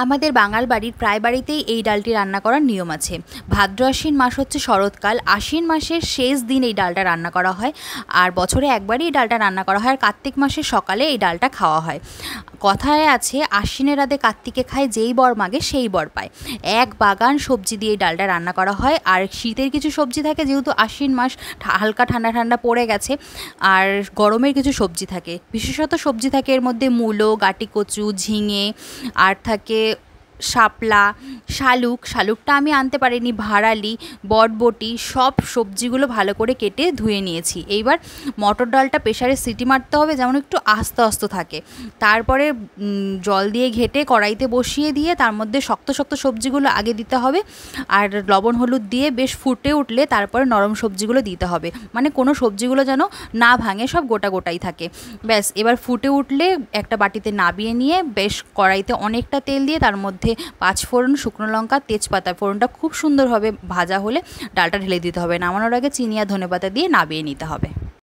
আমাদের বাঙাল বাড়ির প্রায় বাড়িতেই এই ডালটি রান্না করার নিয়ম আছে। ভাদ্র আশ্বিন মাস হচ্ছে শরৎকাল, আশ্বিন মাসের শেষ দিন এই ডালটা রান্না করা হয়, আর বছরে একবারই এই ডালটা রান্না করা হয়, আর কার্তিক মাসের সকালে এই ডালটা খাওয়া হয়। কথায় আছে, আশ্বিনের রাতে কার্তিকে খায় যেই বর মাগে সেই বর পায়। এক বাগান সবজি দিয়ে এই ডালটা রান্না করা হয়। আর শীতের কিছু সবজি থাকে, যেহেতু আশ্বিন মাস হালকা ঠান্ডা ঠান্ডা পড়ে গেছে, আর গরমের কিছু সবজি থাকে, বিশেষত সবজি থাকে এর মধ্যে মূলো, গাটি কচু, ঝিঙে, আর থাকে শাপলা, শালুকটা আমি আনতে পারিনি, ভাড়ালি, বটবটি, সব সবজিগুলো ভালো করে কেটে ধুয়ে নিয়েছি। এইবার মটর ডালটা প্রেসারে সিটি মারতে হবে, যেমন একটু আস্তে আস্তে থাকে। তারপরে জল দিয়ে ঘেটে কড়াইতে বসিয়ে দিয়ে তার মধ্যে শক্ত শক্ত সবজিগুলো আগে দিতে হবে, আর লবণ হলুদ দিয়ে বেশ ফুটে উঠলে তারপরে নরম সবজিগুলো দিতে হবে, মানে কোনো সবজিগুলো যেন না ভাঙে, সব গোটা গোটাই থাকে। ব্যাস, এবার ফুটে উঠলে একটা বাটিতে নাবিয়ে নিয়ে বেশ কড়াইতে অনেকটা তেল দিয়ে তার মধ্যে 5 ফোড়ন, শুকনো লঙ্কা, তেজপাতা, ফোড়নটা খুব সুন্দরভাবে ভাজা হলে ডালটা ঢেলে দিতে হবে। নামানোর আগে চিনি আর ধনেপাতা দিয়ে নাবিয়ে নিতে হবে।